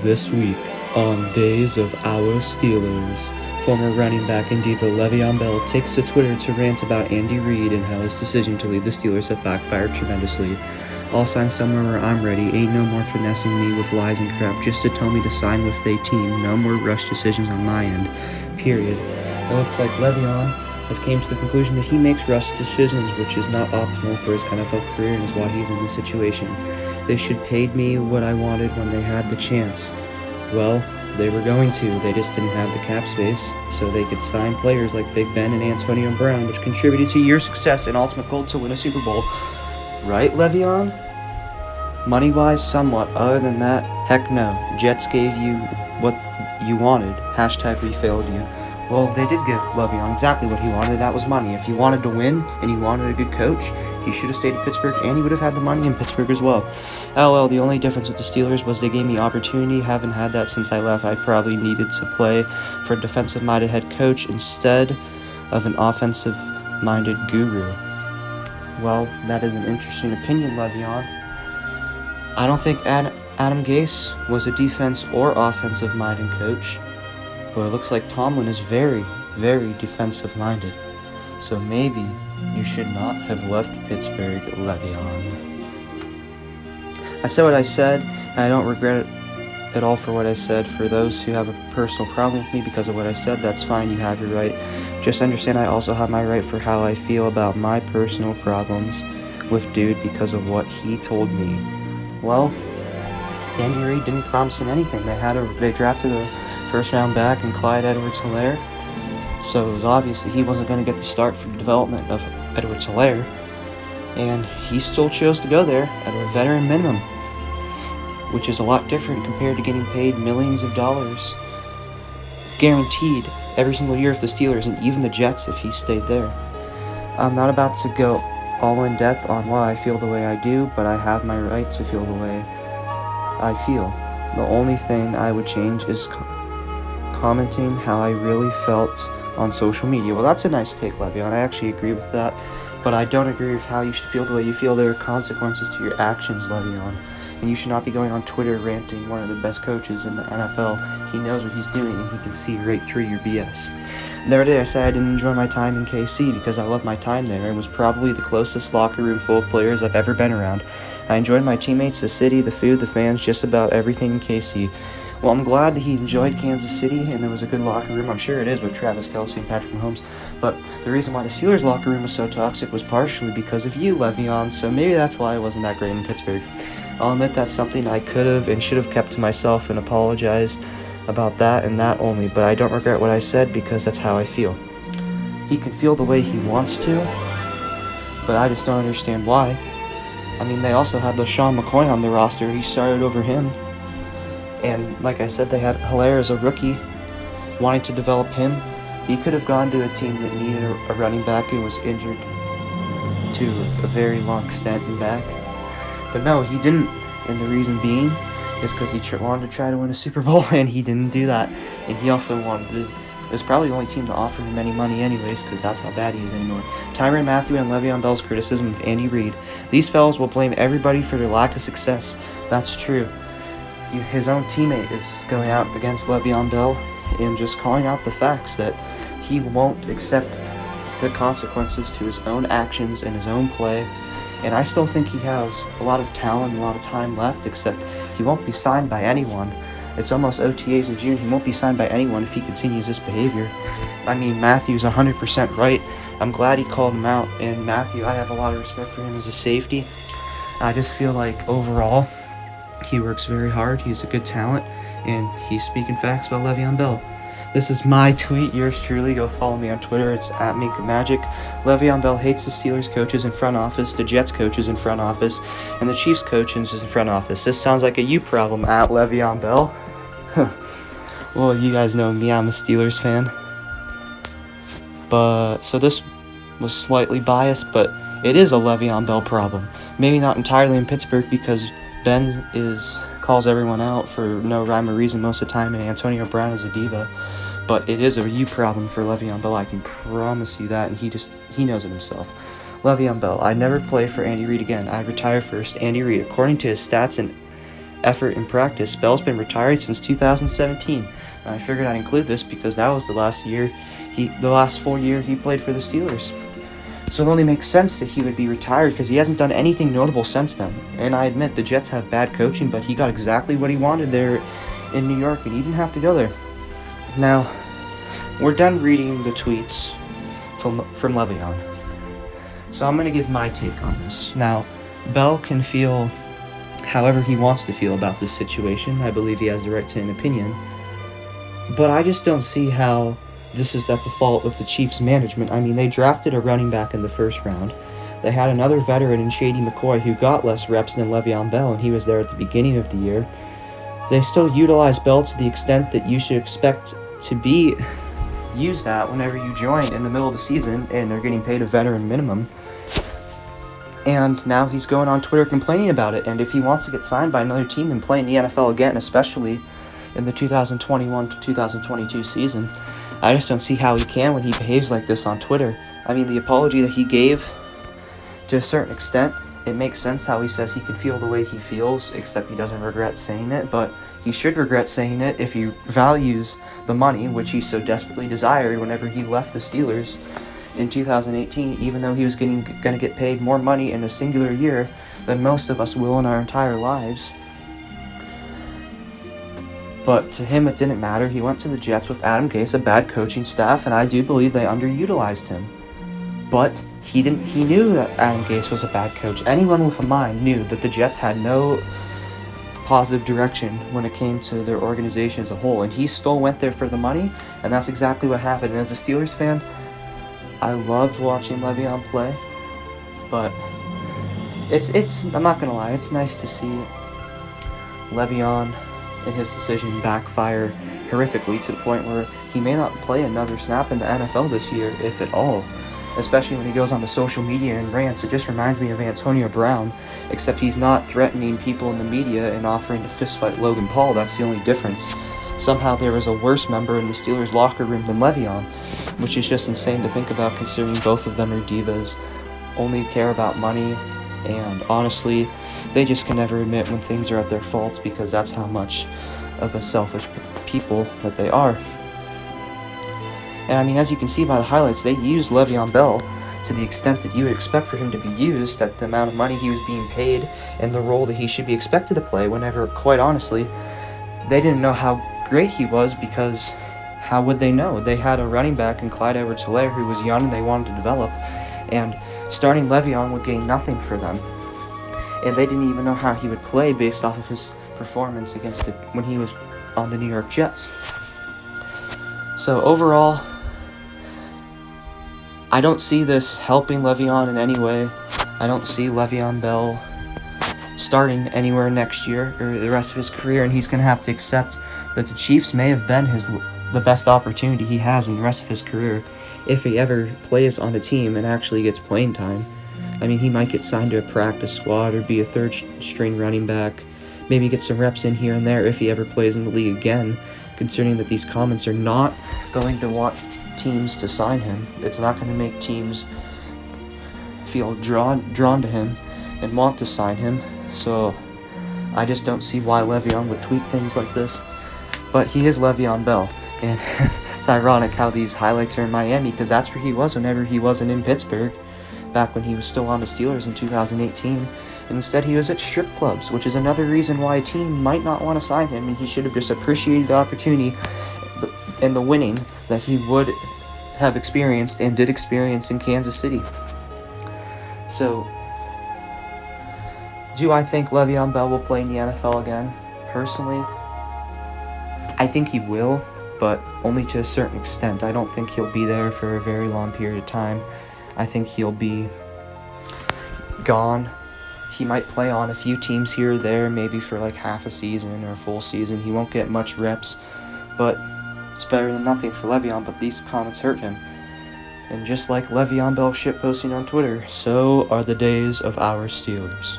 This week on Days of Our Steelers, former running back and diva Le'Veon Bell takes to Twitter to rant about Andy Reid and how his decision to leave the Steelers have backfired tremendously. I'll sign somewhere where I'm ready. Ain't no more finessing me with lies and crap just to tell me to sign with they team. No more rush decisions on my end. Period. It looks like Le'Veon has came to the conclusion that he makes rush decisions, which is not optimal for his NFL career and is why he's in this situation. They should paid me what I wanted when they had the chance. Well, they were going to. They just didn't have the cap space, so they could sign players like Big Ben and Antonio Brown, which contributed to your success and ultimate goal to win a Super Bowl. Right, Le'Veon? Money-wise, somewhat. Other than that, heck no. Jets gave you what you wanted. Hashtag we failed you. Well, they did give Le'Veon exactly what he wanted. That was money. If he wanted to win and he wanted a good coach, he should have stayed in Pittsburgh, and he would have had the money in Pittsburgh as well. LOL, the only difference with the Steelers was they gave me opportunity. Haven't had that since I left. I probably needed to play for a defensive-minded head coach instead of an offensive-minded guru. Well, that is an interesting opinion, Le'Veon. I don't think Adam Gase was a defense or offensive-minded coach. But it looks like Tomlin is very, very defensive-minded. So maybe you should not have left Pittsburgh, Le'Veon. I said what I said, and I don't regret it at all for what I said. For those who have a personal problem with me because of what I said, that's fine, you have your right. Just understand I also have my right for how I feel about my personal problems with dude because of what he told me. Well, Andy Reid didn't promise him anything. They drafted a first-round back and Clyde Edwards-Helaire, so it was obvious that he wasn't going to get the start for the development of Edwards-Helaire, and he still chose to go there at a veteran minimum, which is a lot different compared to getting paid millions of dollars guaranteed every single year for the Steelers and even the Jets if he stayed there. I'm not about to go all in depth on why I feel the way I do, but I have my right to feel the way I feel. The only thing I would change is commenting how I really felt on social media. Well, that's a nice take, Le'Veon. I actually agree with that, but I don't agree with how you should feel the way you feel. There are consequences to your actions, Le'Veon, and you should not be going on Twitter ranting one of the best coaches in the NFL. He knows what he's doing, and he can see right through your BS. The other day, I said I didn't enjoy my time in KC because I loved my time there and was probably the closest locker room full of players I've ever been around. I enjoyed my teammates, the city, the food, the fans, just about everything in KC. Well, I'm glad that he enjoyed Kansas City and there was a good locker room. I'm sure it is with Travis Kelce and Patrick Mahomes. But the reason why the Steelers' locker room was so toxic was partially because of you, Le'Veon. So maybe that's why I wasn't that great in Pittsburgh. I'll admit that's something I could have and should have kept to myself and apologize about that and that only. But I don't regret what I said because that's how I feel. He can feel the way he wants to, but I just don't understand why. I mean, they also had LaShawn McCoy on the roster. He started over him. And like I said, they had Helaire as a rookie, wanting to develop him. He could have gone to a team that needed a running back and was injured to a very long extent and back. But no, he didn't. And the reason being is because he wanted to try to win a Super Bowl, and he didn't do that. And he also it was probably the only team to offer him any money anyways, because that's how bad he is anymore. Tyrann Mathieu and Le'Veon Bell's criticism of Andy Reid. These fellas will blame everybody for their lack of success. That's true. His own teammate is going out against Le'Veon Bell and just calling out the facts that he won't accept the consequences to his own actions and his own play. And I still think he has a lot of talent and a lot of time left, except he won't be signed by anyone. It's almost OTAs in June. He won't be signed by anyone if he continues this behavior. I mean, Matthew's 100% right. I'm glad he called him out. And Matthew, I have a lot of respect for him as a safety. I just feel like overall, he works very hard. He's a good talent, and he's speaking facts about Le'Veon Bell. This is my tweet. Yours truly. Go follow me on Twitter. It's @MinkaMagic. Le'Veon Bell hates the Steelers coaches in front office, the Jets coaches in front office, and the Chiefs coaches in front office. This sounds like a you problem @Le'Veon Bell. Well, you guys know me. I'm a Steelers fan. So this was slightly biased, but it is a Le'Veon Bell problem. Maybe not entirely in Pittsburgh because Ben calls everyone out for no rhyme or reason most of the time, and Antonio Brown is a diva. But it is a you problem for Le'Veon Bell, I can promise you that, and he knows it himself. Le'Veon Bell, I'd never play for Andy Reid again. I'd retire first. Andy Reid, according to his stats and effort in practice. Bell's been retired since 2017. And I figured I'd include this because that was the last full year he played for the Steelers. So it only makes sense that he would be retired because he hasn't done anything notable since then. And I admit the Jets have bad coaching, but he got exactly what he wanted there in New York, and he didn't have to go there. Now, we're done reading the tweets from Le'Veon. So I'm going to give my take on this. Now, Bell can feel however he wants to feel about this situation. I believe he has the right to an opinion. But I just don't see how this is at the fault of the Chiefs' management. I mean, they drafted a running back in the first round. They had another veteran in Shady McCoy who got less reps than Le'Veon Bell, and he was there at the beginning of the year. They still utilize Bell to the extent that you should expect to be used at whenever you join in the middle of the season, and they're getting paid a veteran minimum. And now he's going on Twitter complaining about it, and if he wants to get signed by another team and play in the NFL again, especially in the 2021 to 2022 season, I just don't see how he can when he behaves like this on Twitter. I mean, the apology that he gave, to a certain extent, it makes sense how he says he can feel the way he feels, except he doesn't regret saying it, but he should regret saying it if he values the money, which he so desperately desired whenever he left the Steelers in 2018, even though he was going to get paid more money in a singular year than most of us will in our entire lives. But to him, it didn't matter. He went to the Jets with Adam Gase, a bad coaching staff, and I do believe they underutilized him. But he knew that Adam Gase was a bad coach. Anyone with a mind knew that the Jets had no positive direction when it came to their organization as a whole, and he still went there for the money, and that's exactly what happened. And as a Steelers fan, I loved watching Le'Veon play, but it's I'm not gonna lie, it's nice to see Le'Veon and his decision backfire horrifically to the point where he may not play another snap in the NFL this year, if at all. Especially when he goes onto social media and rants. It just reminds me of Antonio Brown, except he's not threatening people in the media and offering to fistfight Logan Paul. That's the only difference. Somehow there was a worse member in the Steelers locker room than Le'Veon, which is just insane to think about considering both of them are divas, only care about money, and honestly, they just can never admit when things are at their fault because that's how much of a selfish people that they are. And I mean, as you can see by the highlights, they used Le'Veon Bell to the extent that you would expect for him to be used, at the amount of money he was being paid and the role that he should be expected to play, whenever, quite honestly, they didn't know how great he was, because how would they know? They had a running back in Clyde Edwards-Helaire who was young and they wanted to develop, and starting Le'Veon would gain nothing for them. And they didn't even know how he would play based off of his performance when he was on the New York Jets. So overall, I don't see this helping Le'Veon in any way. I don't see Le'Veon Bell starting anywhere next year or the rest of his career, and he's going to have to accept that the Chiefs may have been the best opportunity he has in the rest of his career if he ever plays on a team and actually gets playing time. I mean, he might get signed to a practice squad or be a third-string running back, maybe get some reps in here and there if he ever plays in the league again, considering that these comments are not going to want teams to sign him. It's not going to make teams feel drawn to him and want to sign him. So I just don't see why Le'Veon would tweet things like this. But he is Le'Veon Bell, and it's ironic how these highlights are in Miami, because that's where he was whenever he wasn't in Pittsburgh, back when he was still on the Steelers in 2018. And instead he was at strip clubs, which is another reason why a team might not want to sign him, and he should have just appreciated the opportunity and the winning that he would have experienced and did experience in Kansas City. So, do I think Le'Veon Bell will play in the NFL again? Personally, I think he will, but only to a certain extent. I don't think he'll be there for a very long period of time. I think he'll be gone. He might play on a few teams here or there, maybe for like half a season or a full season. He won't get much reps, but it's better than nothing for Le'Veon. But these comments hurt him. And just like Le'Veon Bell shitposting on Twitter, so are the days of our Steelers.